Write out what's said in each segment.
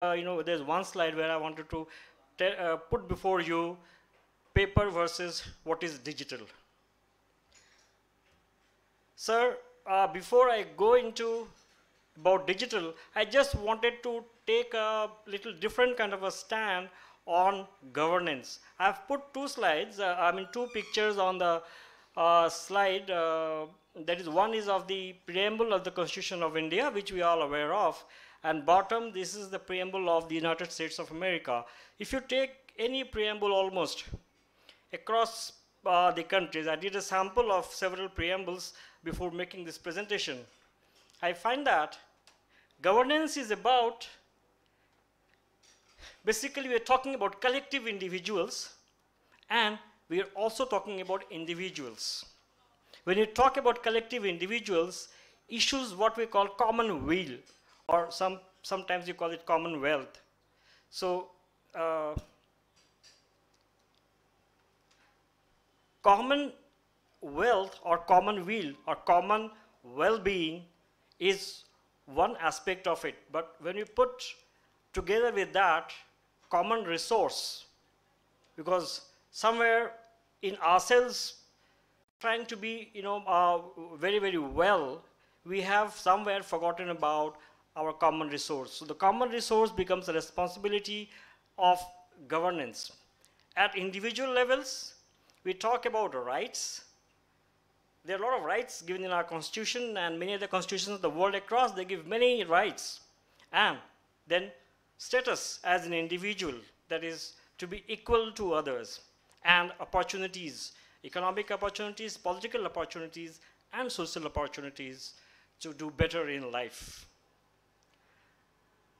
there's one slide where I wanted to put before you paper versus what is digital. Sir, before I go into about digital, I just wanted to take a little different kind of a stand on governance. I've put two slides, two pictures on the slide. That is, one is of the preamble of the Constitution of India, which we are all aware of, and bottom, this is the preamble of the United States of America. If you take any preamble almost across the countries, I did a sample of several preambles before making this presentation. I find that governance is about, basically we're talking about collective individuals, and we are also talking about individuals. When you talk about collective individuals, issues what we call common will, or sometimes you call it commonwealth. So common wealth or common will or common well-being is one aspect of it. But when you put together with that common resource, because somewhere in ourselves trying to be very, very well, we have somewhere forgotten about our common resource. So the common resource becomes a responsibility of governance. At individual levels, we talk about rights. There are a lot of rights given in our constitution, and many of the constitutions of the world across, they give many rights. And then status as an individual, that is to be equal to others, and opportunities, economic opportunities, political opportunities, and social opportunities to do better in life.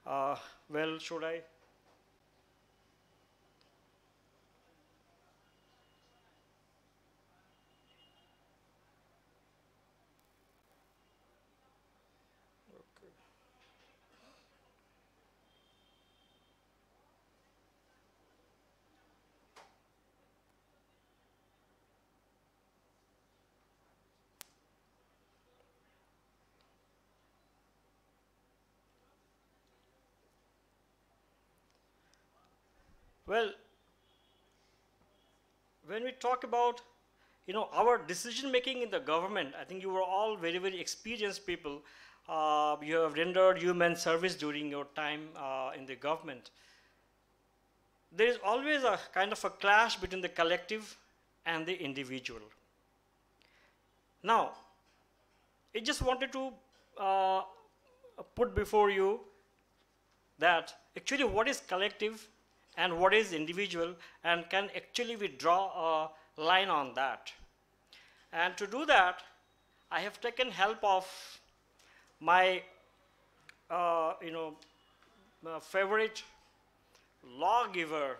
Well, should I? Well, when we talk about our decision making in the government, I think you were all very, very experienced people. You have rendered human service during your time in the government. There is always a kind of a clash between the collective and the individual. Now, I just wanted to put before you that actually what is collective and what is individual, and can actually we draw a line on that. And to do that, I have taken help of my favorite lawgiver,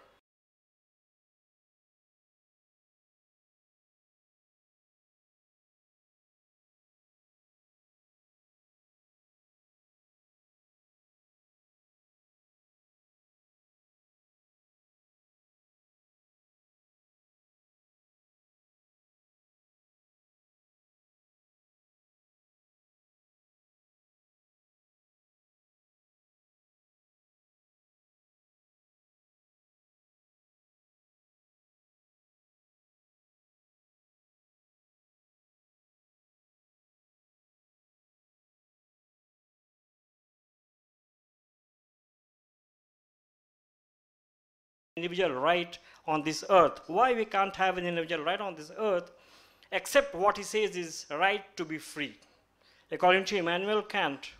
individual right on this earth. Why we can't have an individual right on this earth, except what he says is right to be free. According to Immanuel Kant,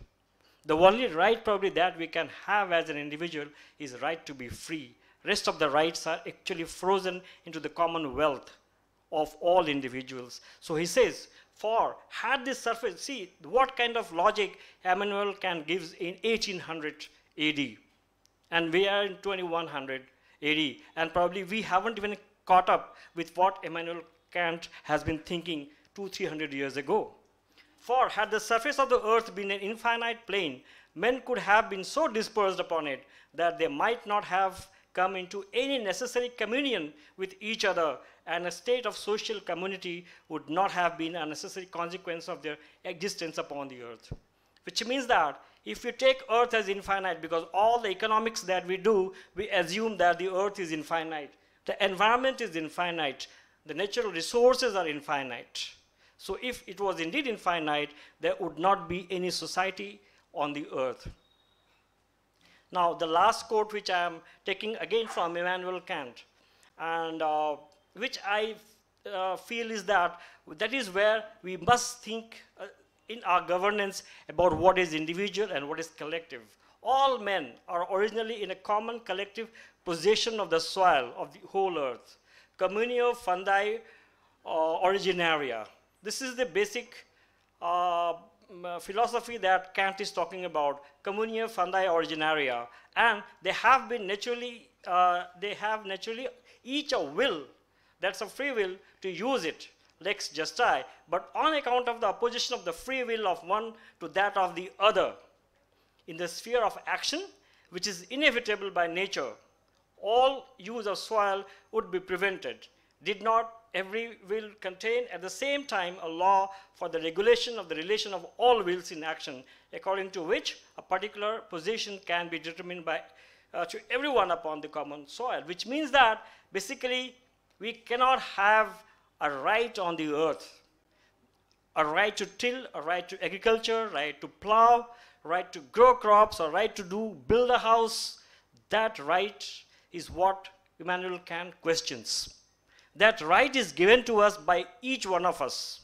the only right probably that we can have as an individual is right to be free. Rest of the rights are actually frozen into the commonwealth of all individuals. So he says, for had this surface, see what kind of logic Immanuel Kant gives in 1800 AD. And we are in 2100 AD. And probably we haven't even caught up with what Immanuel Kant has been thinking 200-300 years ago. For had the surface of the earth been an infinite plane, men could have been so dispersed upon it that they might not have come into any necessary communion with each other, and a state of social community would not have been a necessary consequence of their existence upon the earth. which means that if you take Earth as infinite, because all the economics that we do, we assume that the Earth is infinite, the environment is infinite, the natural resources are infinite. So if it was indeed infinite, there would not be any society on the Earth. Now, the last quote, which I am taking again from Immanuel Kant, and which I feel is that is where we must think in our governance about what is individual and what is collective. All men are originally in a common collective possession of the soil of the whole earth. Communio fundi originaria. This is the basic philosophy that Kant is talking about, communio fundi originaria. And they have naturally each a will, that's a free will to use it, lex justi, but on account of the opposition of the free will of one to that of the other, in the sphere of action, which is inevitable by nature, all use of soil would be prevented. Did not every will contain at the same time a law for the regulation of the relation of all wills in action, according to which a particular position can be determined by to everyone upon the common soil, which means that basically we cannot have a right on the earth, a right to till, a right to agriculture, right to plow, right to grow crops, or right to build a house. That right is what Immanuel Kant questions. That right is given to us by each one of us.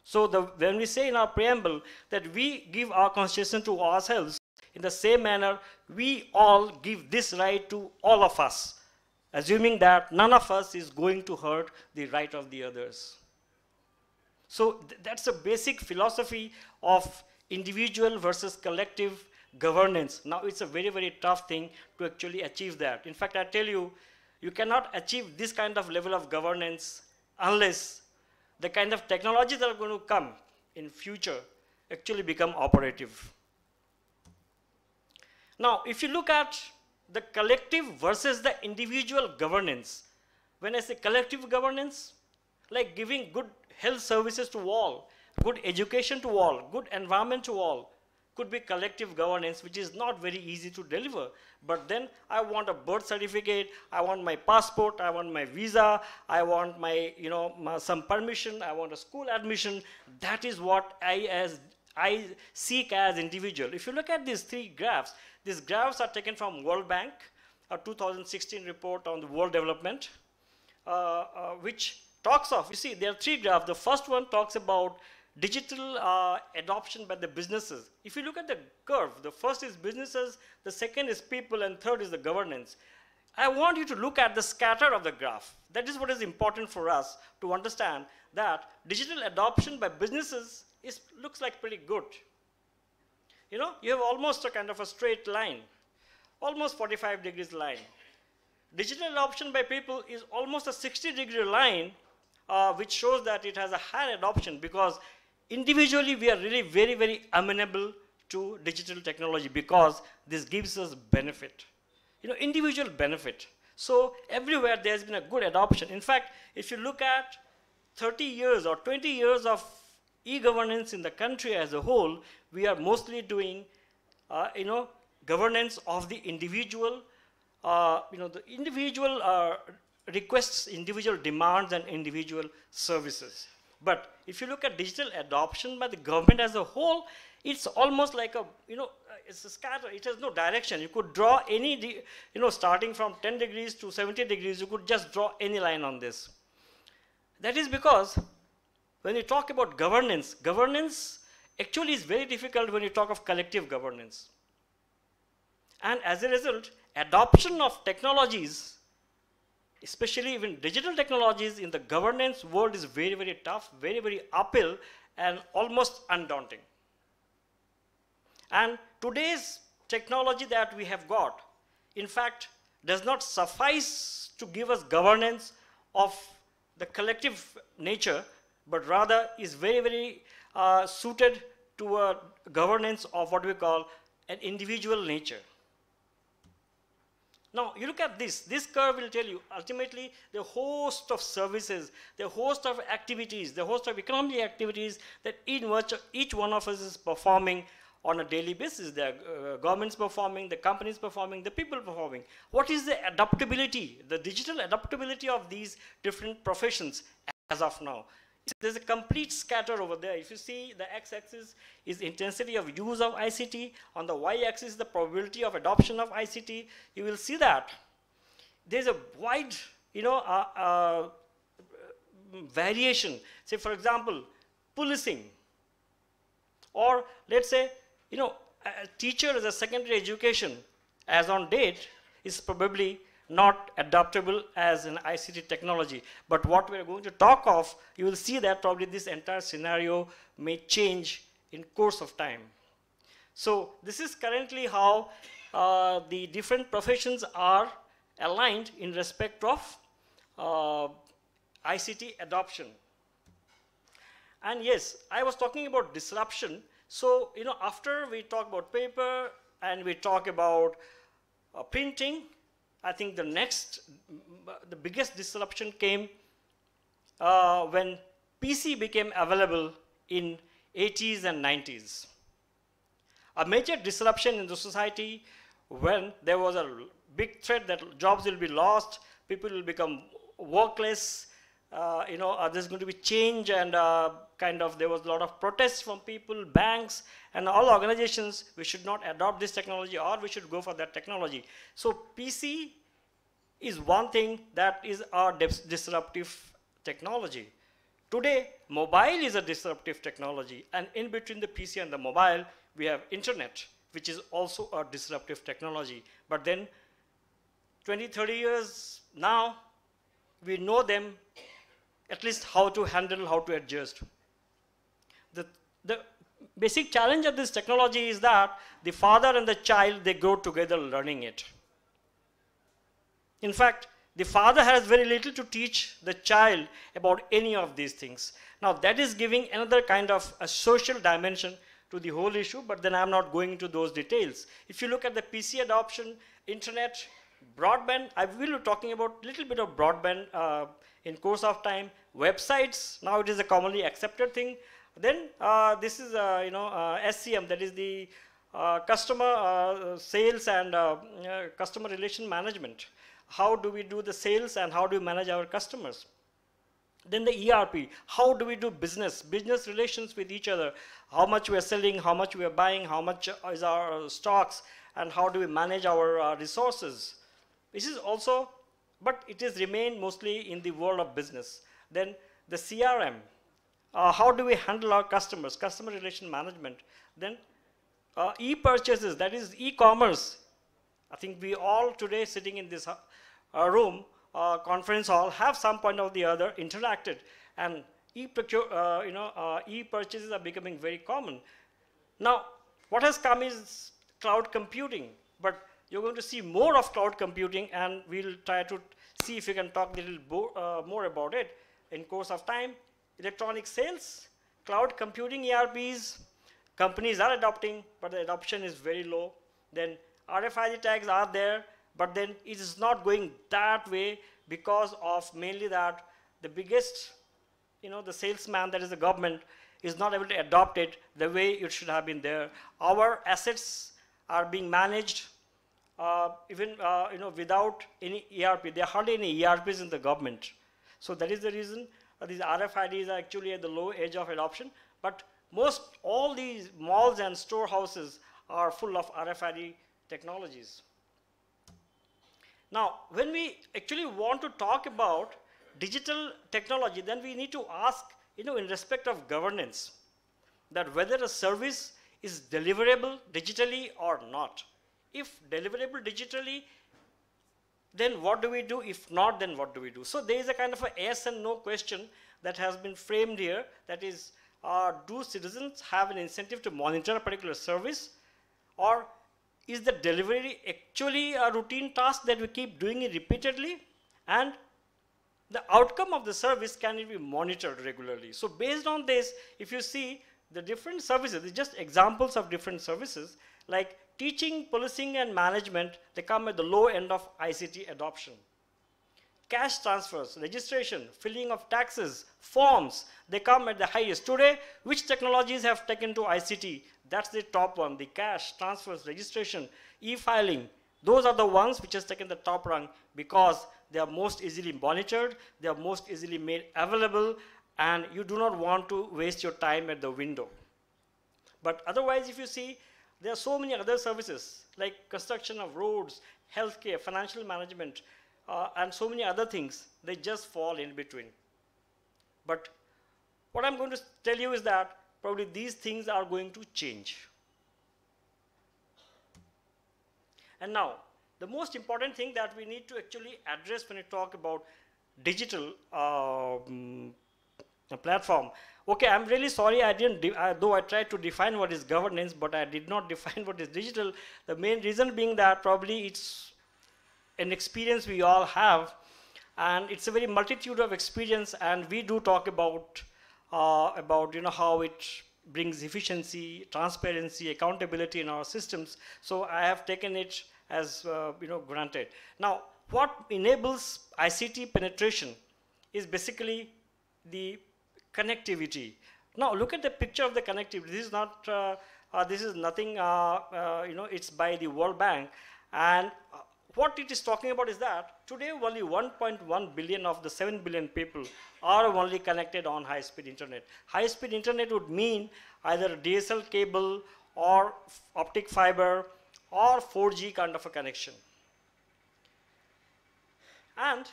So when we say in our preamble that we give our constitution to ourselves, in the same manner, we all give this right to all of us, assuming that none of us is going to hurt the right of the others. So that's a basic philosophy of individual versus collective governance. Now, it's a very, very tough thing to actually achieve that. In fact, I tell you, you cannot achieve this kind of level of governance unless the kind of technologies that are going to come in future actually become operative. Now, if you look at the collective versus the individual governance, when I say collective governance, like giving good health services to all, good education to all, good environment to all, could be collective governance, which is not very easy to deliver. But then I want a birth certificate, I want my passport, I want my visa, I want my, some permission, I want a school admission. That is what I seek as individual. If you look at these three graphs, these graphs are taken from World Bank, a 2016 report on the world development, which talks of, you see, there are three graphs. The first one talks about digital adoption by the businesses. If you look at the curve, the first is businesses, the second is people, and third is the governance. I want you to look at the scatter of the graph. That is what is important for us to understand, that digital adoption by businesses looks like pretty good. You have almost a kind of a straight line, almost 45 degrees line. Digital adoption by people is almost a 60-degree line, which shows that it has a higher adoption, because individually we are really very, very amenable to digital technology, because this gives us benefit, individual benefit. So everywhere there's been a good adoption. In fact, if you look at 30 years or 20 years of e-governance in the country as a whole, we are mostly doing, governance of the individual, the individual requests, individual demands, and individual services. But if you look at digital adoption by the government as a whole, it's almost like it's a scatter. It has no direction. You could draw any, starting from 10 degrees to 70 degrees, you could just draw any line on this. That is because when you talk about governance, governance actually is very difficult when you talk of collective governance. And as a result, adoption of technologies, especially even digital technologies in the governance world, is very, very tough, very, very uphill, and almost undaunting. And today's technology that we have got, in fact, does not suffice to give us governance of the collective nature, but rather is very, very suited to a governance of what we call an individual nature. Now, you look at this. This curve will tell you, ultimately, the host of services, the host of activities, the host of economic activities that each one of us is performing on a daily basis. The governments performing, the companies performing, the people performing. What is the adaptability, the digital adaptability of these different professions as of now? There's a complete scatter over there. If you see, the x-axis is intensity of use of ICT. On the y-axis, the probability of adoption of ICT. You will see that there's a wide, variation. Say, for example, policing, or let's say, a teacher as a secondary education, as on date, is probably not adaptable as an ICT technology. But what we're going to talk of, you will see that probably this entire scenario may change in course of time. So this is currently how the different professions are aligned in respect of ICT adoption. And yes, I was talking about disruption. So, after we talk about paper and we talk about printing, I think the biggest disruption came when PC became available in 80s and 90s. A major disruption in the society when there was a big threat that jobs will be lost, people will become workless, there's going to be change, and there was a lot of protests from people, banks, and all organizations. We should not adopt this technology, or we should go for that technology. So PC is one thing that is our disruptive technology. Today, mobile is a disruptive technology, and in between the PC and the mobile, we have internet, which is also a disruptive technology. But then 20, 30 years now, we know them, at least how to handle, how to adjust. The basic challenge of this technology is that the father and the child, they grow together learning it. In fact, the father has very little to teach the child about any of these things. Now that is giving another kind of a social dimension to the whole issue, but then I'm not going into those details. If you look at the PC adoption, internet, broadband, I will be talking about a little bit of broadband in course of time. Websites, now it is a commonly accepted thing. Then this is SCM, that is the customer sales and customer relation management. How do we do the sales and how do we manage our customers? Then the ERP, how do we do business relations with each other? How much we are selling, how much we are buying, how much is our stocks, and how do we manage our resources? This is also, but it is remained mostly in the world of business. Then the CRM, how do we handle our customers, customer relation management? Then e-purchases, that is e-commerce. I think we all today sitting in this room, conference hall, have some point or the other interacted, and e-purchases are becoming very common. Now, what has come is cloud computing, but you're going to see more of cloud computing, and we'll try to see if we can talk a little more about it in course of time. Electronic sales, cloud computing, ERPs, companies are adopting, but the adoption is very low. Then RFID tags are there, but then it is not going that way because of mainly that the biggest, the salesman, that is the government, is not able to adopt it the way it should have been there. Our assets are being managed even without any ERP. There are hardly any ERPs in the government. So that is the reason these RFIDs are actually at the low edge of adoption. But all these malls and storehouses are full of RFID technologies. Now, when we actually want to talk about digital technology, then we need to ask, in respect of governance, that whether a service is deliverable digitally or not. If deliverable digitally, then what do we do? If not, then what do we do? So there is a kind of a yes and no question that has been framed here. That is, do citizens have an incentive to monitor a particular service, or is the delivery actually a routine task that we keep doing it repeatedly, and the outcome of the service, can it be monitored regularly? So based on this, if you see the different services, it's just examples of different services, like teaching, policing, and management, they come at the low end of ICT adoption. cash transfers, registration, filling of taxes, forms, they come at the highest. Today, which technologies have taken to ICT? That's the top one, the cash, transfers, registration, e-filing. Those are the ones which has taken the top rank because they are most easily monitored, they are most easily made available, and you do not want to waste your time at the window. But otherwise, if you see, there are so many other services like construction of roads, healthcare, financial management, and so many other things, they just fall in between. But what I'm going to tell you is that probably these things are going to change. And now, the most important thing that we need to actually address when we talk about digital platform. Okay, I'm really sorry I didn't, though I tried to define what is governance, but I did not define what is digital. The main reason being that probably it's an experience we all have, and it's a very multitude of experience, and we do talk about how it brings efficiency, transparency, accountability in our systems. So I have taken it as granted. Now, what enables ICT penetration is basically the connectivity. Now, look at the picture of the connectivity. This is not, this is nothing, it's by the World Bank. And what it is talking about is that today only 1.1 billion of the 7 billion people are only connected on high-speed internet. High-speed internet would mean either a DSL cable or optic fiber or 4G kind of a connection. And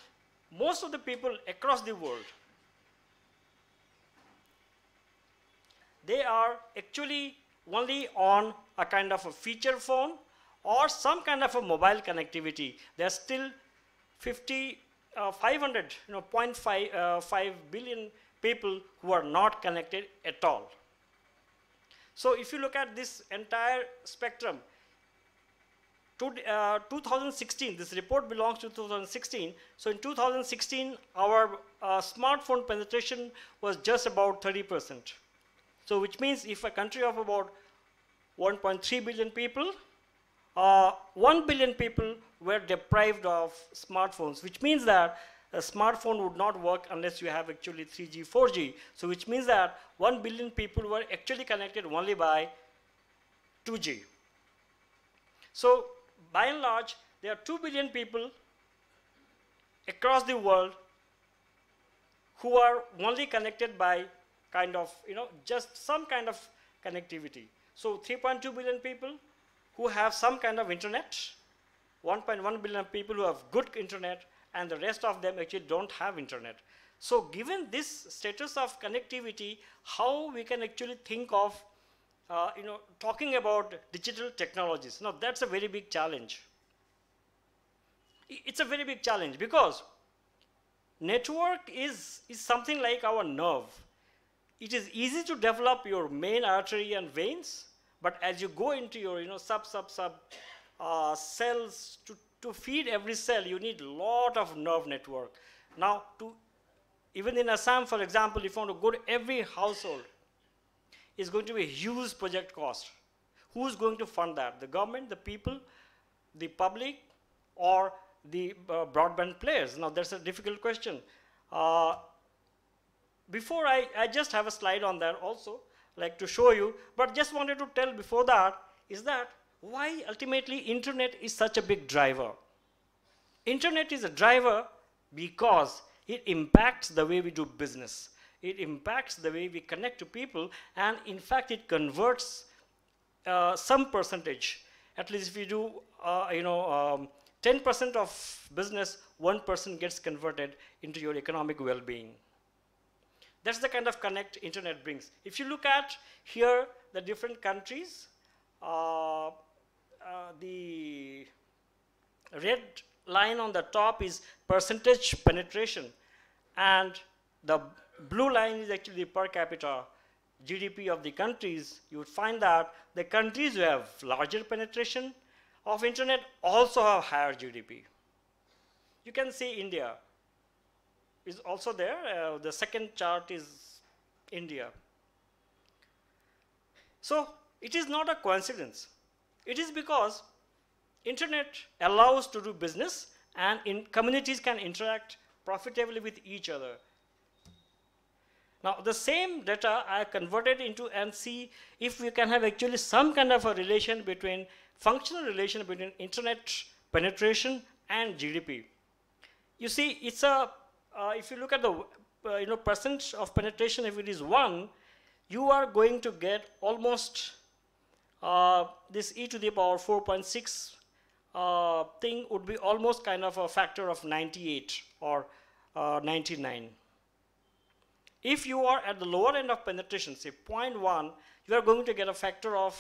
most of the people across the world, they are actually only on a kind of a feature phone or some kind of a mobile connectivity. There are still 0.5 billion people who are not connected at all. So if you look at this entire spectrum, 2016, this report belongs to 2016. So in 2016, our smartphone penetration was just about 30%. So which means if a country of about 1.3 billion people, 1 billion people were deprived of smartphones, which means that a smartphone would not work unless you have actually 3G, 4G. So which means that 1 billion people were actually connected only by 2G. So by and large, there are 2 billion people across the world who are only connected by kind of, just some kind of connectivity. So 3.2 billion people who have some kind of internet, 1.1 billion people who have good internet, and the rest of them actually don't have internet. So given this status of connectivity, how we can actually think of talking about digital technologies? Now that's a very big challenge. It's a very big challenge because network is something like our nerve. It is easy to develop your main artery and veins, but as you go into your cells to feed every cell, you need a lot of nerve network. Now, even in Assam, for example, if you want to go to every household, it's going to be a huge project cost. Who's going to fund that? The government, the people, the public, or the broadband players? Now, that's a difficult question. Before I just have a slide on that also, like to show you, but just wanted to tell before that, is that why ultimately internet is such a big driver? Internet is a driver because it impacts the way we do business. It impacts the way we connect to people, and in fact, it converts some percentage. At least if you do, 10% of business, 1% gets converted into your economic well-being. That's the kind of connect internet brings. If you look at here, the different countries, the red line on the top is percentage penetration, and the blue line is actually the per capita GDP of the countries. You would find that the countries who have larger penetration of internet also have higher GDP. You can see India is also there. The second chart is India. So it is not a coincidence. It is because internet allows to do business, and communities can interact profitably with each other. Now, the same data I converted into and see if we can have actually some kind of a relation between, functional relation between internet penetration and GDP. You see, it's a, if you look at the percent of penetration, if it is 1, you are going to get almost this e to the power 4.6 thing would be almost kind of a factor of 98 or 99. If you are at the lower end of penetration, say 0.1, you are going to get a factor of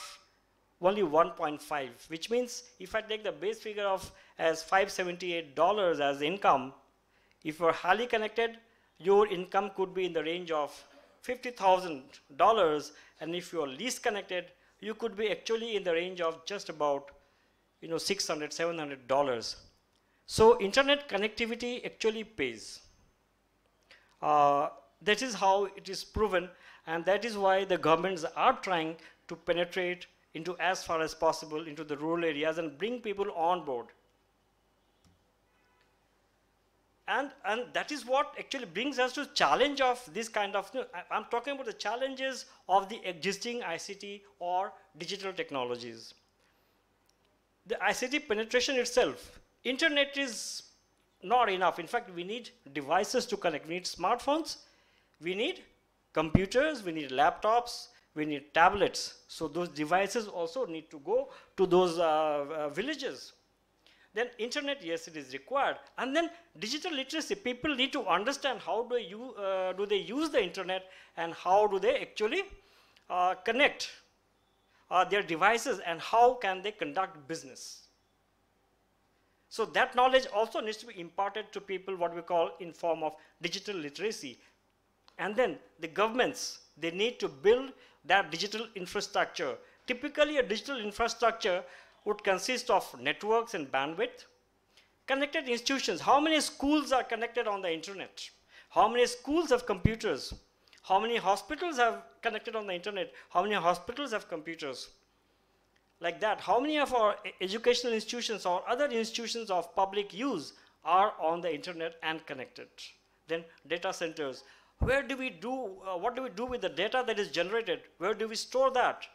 only 1.5, which means if I take the base figure of as $578 as income, if you are highly connected, your income could be in the range of $50,000, and if you are least connected, you could be actually in the range of just about $600, $700. So internet connectivity actually pays. That is how it is proven, and that is why the governments are trying to penetrate into as far as possible into the rural areas and bring people on board. And that is what actually brings us to challenge of this kind of, I'm talking about the challenges of the existing ICT or digital technologies. The ICT penetration itself, internet is not enough. In fact, we need devices to connect. We need smartphones, we need computers, we need laptops, we need tablets. So those devices also need to go to those villages. Then internet, yes, it is required. And then digital literacy, people need to understand how do they use the internet and how do they actually connect their devices and how can they conduct business. So that knowledge also needs to be imparted to people, what we call in form of digital literacy. And then the governments, they need to build that digital infrastructure. Typically, a digital infrastructure would consist of networks and bandwidth. Connected institutions, how many schools are connected on the internet? How many schools have computers? How many hospitals have connected on the internet? How many hospitals have computers? Like that, how many of our educational institutions or other institutions of public use are on the internet and connected? Then data centers. Where do we do, what do we do with the data that is generated? Where do we store that?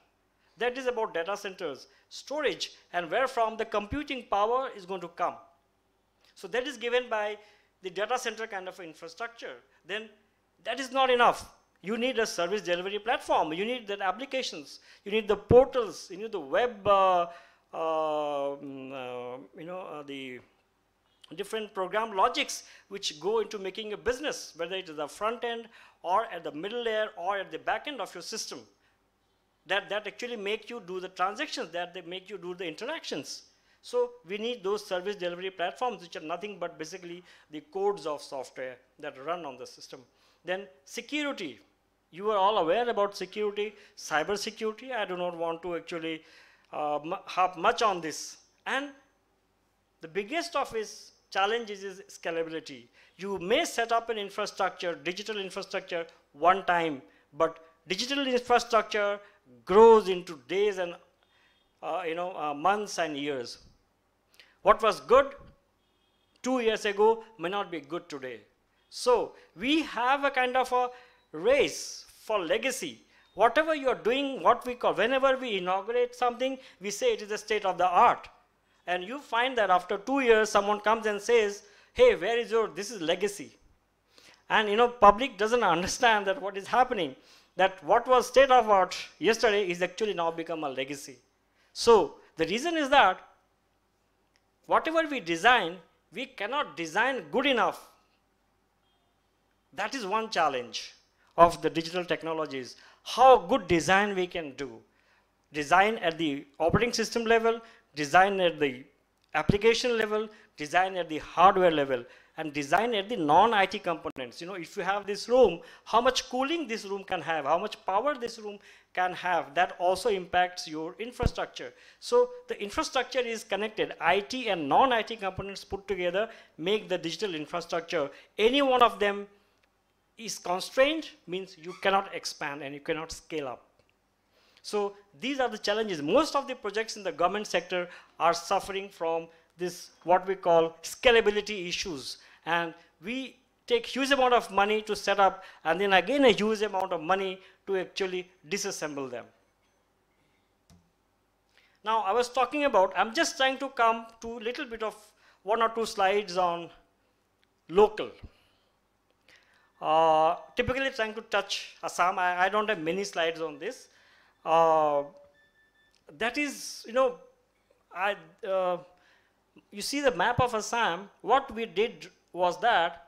That is about data centers, storage, and where from the computing power is going to come. So that is given by the data center kind of infrastructure. Then that is not enough. You need a service delivery platform. You need the applications. You need the portals. You need the web, the different program logics which go into making a business, whether it is the front end or at the middle layer or at the back end of your system. That actually make you do the transactions, that they make you do the interactions. So we need those service delivery platforms which are nothing but basically the codes of software that run on the system. Then security. You are all aware about security, cyber security. I do not want to actually harp much on this. And the biggest of its challenges is scalability. You may set up an infrastructure, digital infrastructure, one time, but digital infrastructure grows into days and months and years. What was good 2 years ago may not be good today. So we have a kind of a race for legacy. Whatever you are doing, what we call, whenever we inaugurate something, we say it is the state of the art. And you find that after 2 years, someone comes and says, hey, where is this is legacy. And public doesn't understand that what is happening, that what was state of art yesterday is actually now become a legacy. So the reason is that whatever we design, we cannot design good enough. That is one challenge of the digital technologies. How good design we can do. Design at the operating system level, design at the application level, design at the hardware level, and design at the non-IT components. If you have this room, how much cooling this room can have, how much power this room can have, that also impacts your infrastructure. So the infrastructure is connected. IT and non-IT components put together make the digital infrastructure. Any one of them is constrained, means you cannot expand and you cannot scale up. So these are the challenges. Most of the projects in the government sector are suffering from this, what we call scalability issues. And we take huge amount of money to set up, and then again a huge amount of money to actually disassemble them. Now I was talking about, I'm just trying to come to a little bit of 1 or 2 slides on local. Typically trying to touch Assam. I don't have many slides on this. That is, you know, you see the map of Assam. What we did was that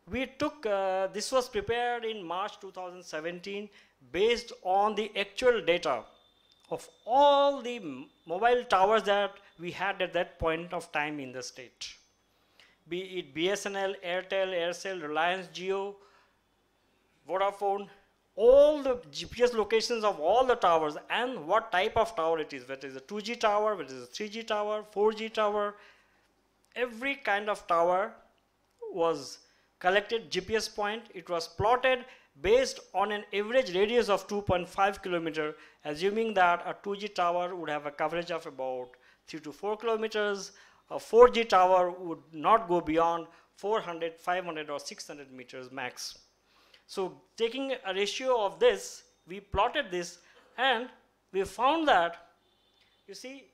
we took, this was prepared in March 2017 based on the actual data of all the mobile towers that we had at that point of time in the state. Be it BSNL, Airtel, Aircel, Reliance Jio, Vodafone, all the GPS locations of all the towers and what type of tower it is, whether it is a 2G tower, whether it is a 3G tower, 4G tower, every kind of tower was collected GPS point. It was plotted based on an average radius of 2.5 kilometer, assuming that a 2G tower would have a coverage of about 3 to 4 kilometers. A 4G tower would not go beyond 400, 500 or 600 meters max. So taking a ratio of this, we plotted this and we found that, you see,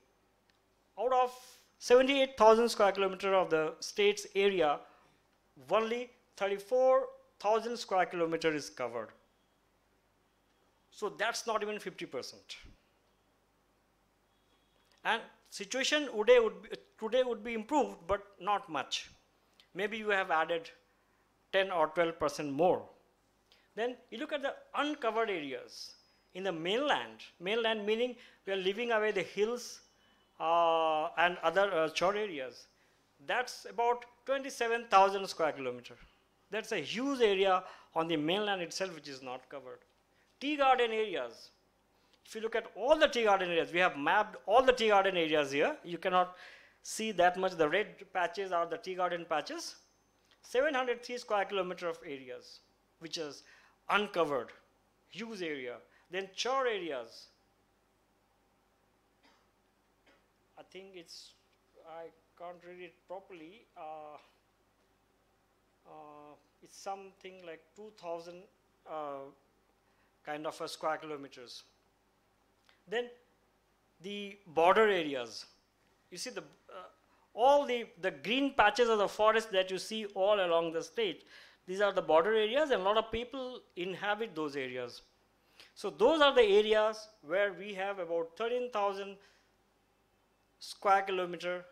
out of 78,000 square kilometer of the state's area, only 34,000 square kilometer is covered. So that's not even 50%. And situation today would be improved, but not much. Maybe you have added 10 or 12% more. Then you look at the uncovered areas in the mainland meaning we are leaving away the hills and other shore areas. That's about 27,000 square kilometer. That's a huge area on the mainland itself which is not covered. Tea garden areas. If you look at all the tea garden areas, we have mapped all the tea garden areas here. You cannot see that much. The red patches are the tea garden patches. 703 square kilometer of areas, which is uncovered, huge area. Then chore areas. I think it's, I can't read it properly. It's something like 2,000 kind of a square kilometers. Then the border areas. You see the all the green patches of the forest that you see all along the state. These are the border areas and a lot of people inhabit those areas. So those are the areas where we have about 13,000 square kilometer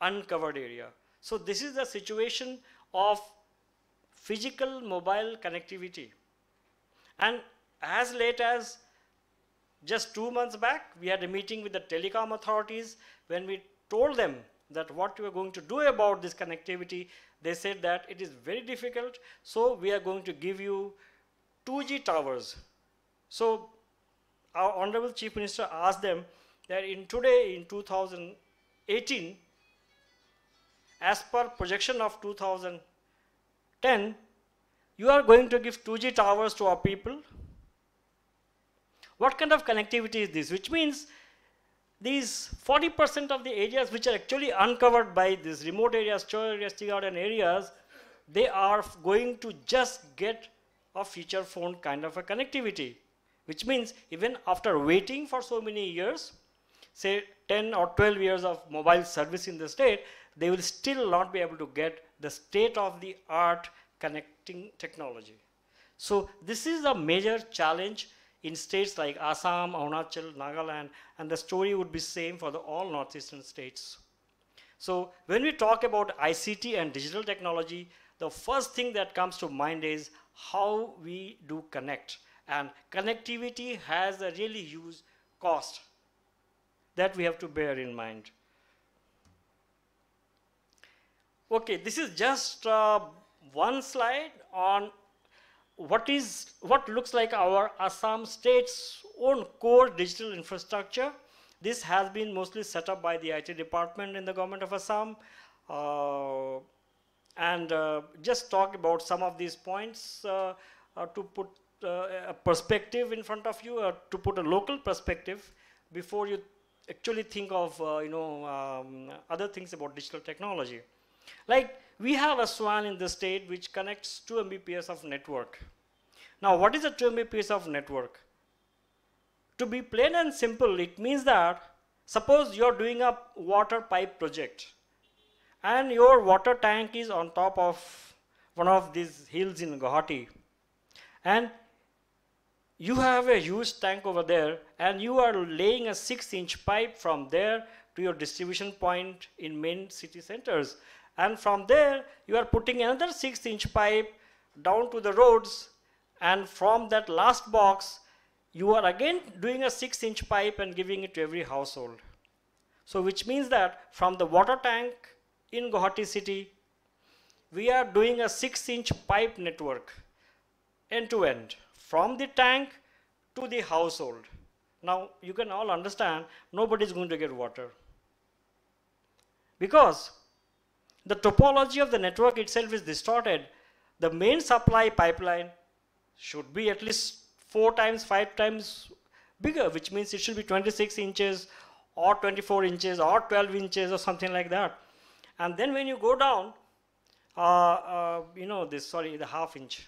uncovered area. So this is the situation of physical mobile connectivity. And as late as just 2 months back, we had a meeting with the telecom authorities. When we told them that what we are going to do about this connectivity, they said that it is very difficult, so we are going to give you 2G towers. So our Honorable Chief Minister asked them that in 2018, as per projection of 2010, you are going to give 2G towers to our people. What kind of connectivity is this? Which means these 40% of the areas which are actually uncovered by these remote areas, chore areas, tea garden areas, they are going to just get a feature phone kind of a connectivity. Which means even after waiting for so many years, say 10 or 12 years of mobile service in the state, they will still not be able to get the state-of-the-art connecting technology. So this is a major challenge in states like Assam, Arunachal, Nagaland, and the story would be same for all northeastern states. So when we talk about ICT and digital technology, the first thing that comes to mind is how we do connect. And connectivity has a really huge cost that we have to bear in mind. Okay, this is just one slide on what looks like our Assam state's own core digital infrastructure. This has been mostly set up by the IT department in the government of Assam. Just talk about some of these points to put a perspective in front of you, to put a local perspective before you actually think of other things about digital technology. Like we have a SWAN in the state which connects 2 Mbps of network. Now what is a 2 Mbps of network? To be plain and simple, it means that suppose you're doing a water pipe project and your water tank is on top of one of these hills in Guwahati, and you have a huge tank over there and you are laying a 6-inch pipe from there to your distribution point in main city centers, and from there you are putting another 6-inch pipe down to the roads, and from that last box you are again doing a 6-inch pipe and giving it to every household. So which means that from the water tank in Guwahati city, we are doing a 6-inch pipe network end to end from the tank to the household. Now you can all understand nobody is going to get water, because the topology of the network itself is distorted. The main supply pipeline should be at least 4 times, 5 times bigger, which means it should be 26 inches or 24 inches or 12 inches or something like that. And then when you go down, the half inch.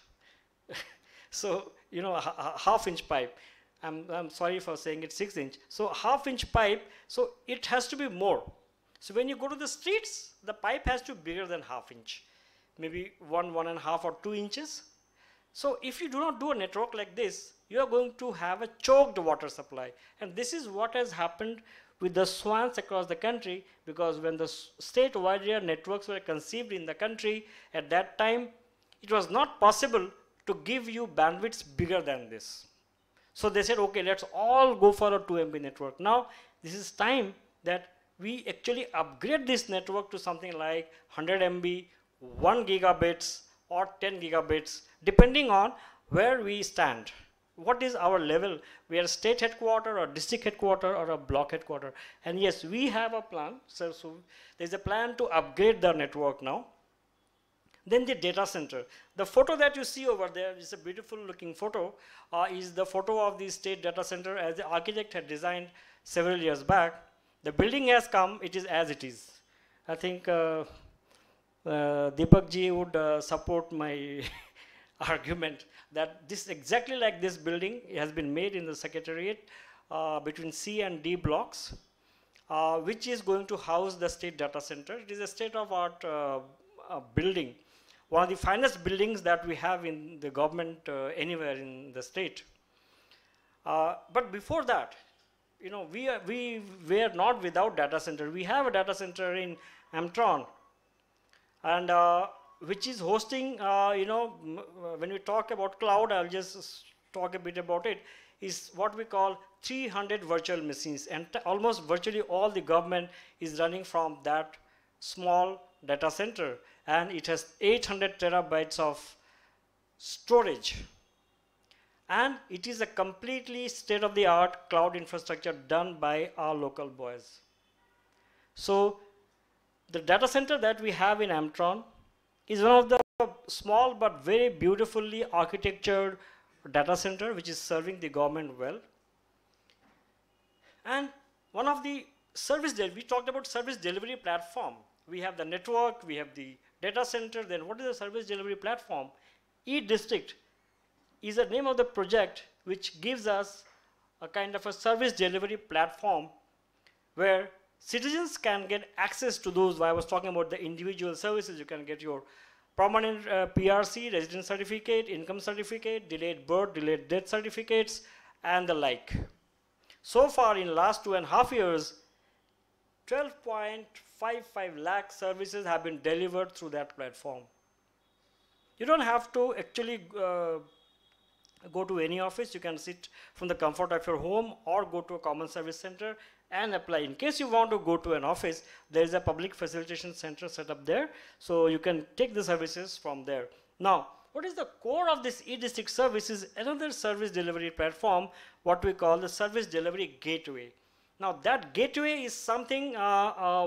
So, a half-inch pipe. I'm sorry for saying it 6-inch. So half-inch pipe, so it has to be more. So when you go to the streets, the pipe has to be bigger than half-inch, maybe 1.5 or 2 inches. So if you do not do a network like this, you are going to have a choked water supply. And this is what has happened with the SWANs across the country, because when the state wide area networks were conceived in the country, at that time, it was not possible to give you bandwidths bigger than this. So they said, okay, let's all go for a 2 MB network. Now, this is time that we actually upgrade this network to something like 100 MB, 1 gigabits, or 10 gigabits, depending on where we stand. What is our level? We are a state headquarter or district headquarter or a block headquarter. And yes, we have a plan. So there's a plan to upgrade the network now. Then the data center. The photo that you see over there is a beautiful looking photo, is the photo of the state data center as the architect had designed several years back. The building has come, it is as it is. I think Deepak ji would support my argument that this exactly like this building has been made in the secretariat between C and D blocks, which is going to house the state data center. It is a state-of-art building, one of the finest buildings that we have in the government anywhere in the state. But before that, we were not without data center. We have a data center in Amtron, and which is hosting, when we talk about cloud, I'll just talk a bit about it, is what we call 300 virtual machines, and almost virtually all the government is running from that small data center, and it has 800 terabytes of storage. And it is a completely state-of-the-art cloud infrastructure done by our local boys. So the data center that we have in Amtron is one of the small but very beautifully architectured data center which is serving the government well. And one of the we talked about service delivery platform. We have the network, we have the data center, then what is the service delivery platform? E-District is the name of the project which gives us a kind of a service delivery platform where citizens can get access to those. I was talking about the individual services. You can get your permanent PRC, residence certificate, income certificate, delayed birth, delayed death certificates, and the like. So far in last 2.5 years, 12.55 lakh services have been delivered through that platform. You don't have to actually go to any office. You can sit from the comfort of your home or go to a common service center and apply. In case you want to go to an office, there is a public facilitation center set up there, so you can take the services from there. Now, what is the core of this e-district service is another service delivery platform, what we call the service delivery gateway. Now, that gateway is something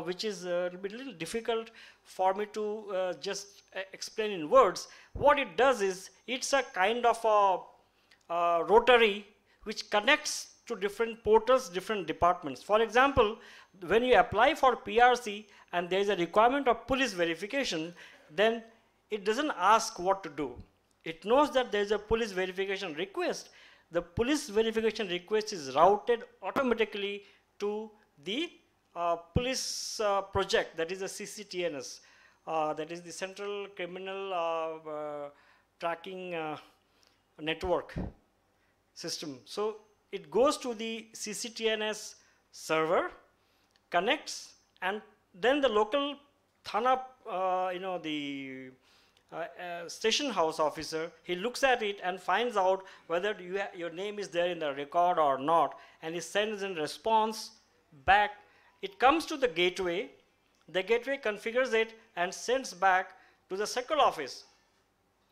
which is a little difficult for me to just explain in words. What it does is, it's a kind of a rotary which connects to different portals, different departments. For example, when you apply for PRC and there is a requirement of police verification, then it doesn't ask what to do. It knows that there is a police verification request. The police verification request is routed automatically to the police project, that is the CCTNS, that is the Central Criminal Tracking Network system. So it goes to the CCTNS server, connects, and then the local Thana, the station house officer, he looks at it and finds out whether your name is there in the record or not, and he sends in response back. It comes to the gateway configures it and sends back to the circle office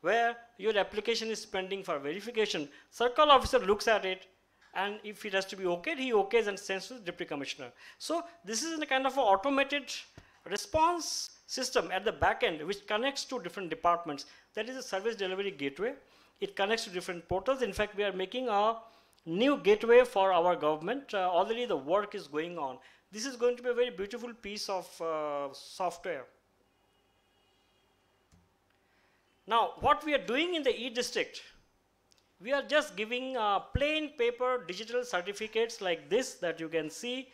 where your application is pending for verification. Circle officer looks at it, and if it has to be okayed, he okays and sends to the deputy commissioner. So this is a kind of an automated response system at the back end which connects to different departments. That is a service delivery gateway. It connects to different portals. In fact, we are making a new gateway for our government. Already the work is going on. This is going to be a very beautiful piece of software. Now, what we are doing in the e-district, we are just giving plain paper digital certificates like this that you can see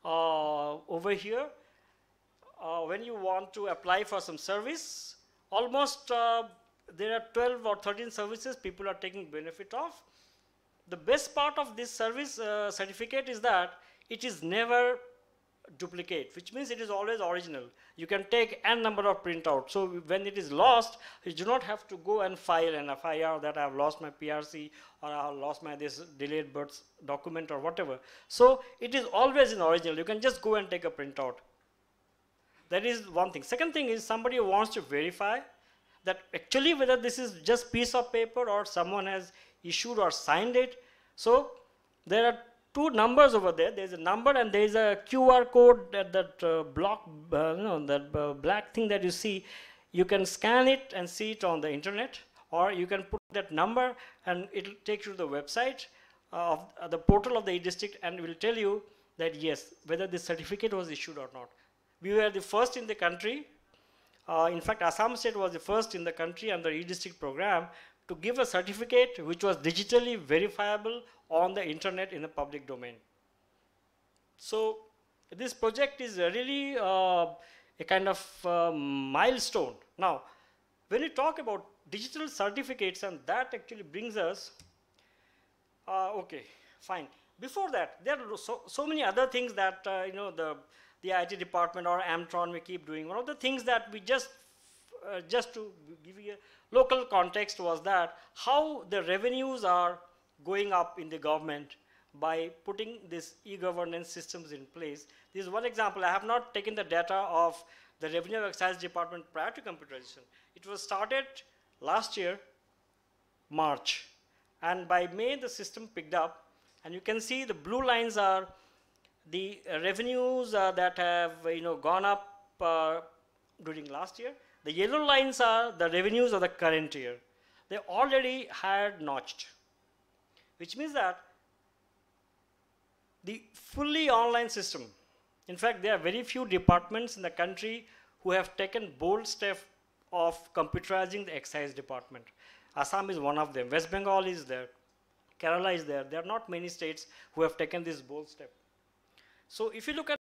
over here. When you want to apply for some service, almost there are 12 or 13 services people are taking benefit of. The best part of this service certificate is that it is never duplicate, which means it is always original. You can take n number of printouts. So when it is lost, you do not have to go and file an FIR that I have lost my PRC or I have lost my this delayed birth document or whatever. So it is always in original. You can just go and take a printout. That is one thing. Second thing is somebody who wants to verify that actually whether this is just piece of paper or someone has issued or signed it. So there are two numbers over there. There is a number and there is a QR code at that black thing that you see. You can scan it and see it on the internet, or you can put that number and it will take you to the website of the portal of the e-district, and will tell you that yes, whether this certificate was issued or not. We were the first in the country. In fact, Assam State was the first in the country under e-district program to give a certificate which was digitally verifiable on the internet in the public domain. So this project is really a kind of milestone. Now, when we talk about digital certificates, and that actually brings us, okay, fine. Before that, there are so many other things that the IT department or Amtron we keep doing. One of the things that we just to give you a local context was that how the revenues are going up in the government by putting these e-governance systems in place. This is one example. I have not taken the data of the Revenue and Excise Department prior to computerization. It was started last year, March. And by May, the system picked up. And you can see the blue lines are the revenues that have gone up during last year. The yellow lines are the revenues of the current year. They already had notched, which means that the fully online system, in fact, there are very few departments in the country who have taken bold step of computerizing the excise department. Assam is one of them. West Bengal is there. Kerala is there. There are not many states who have taken this bold step. So if you look at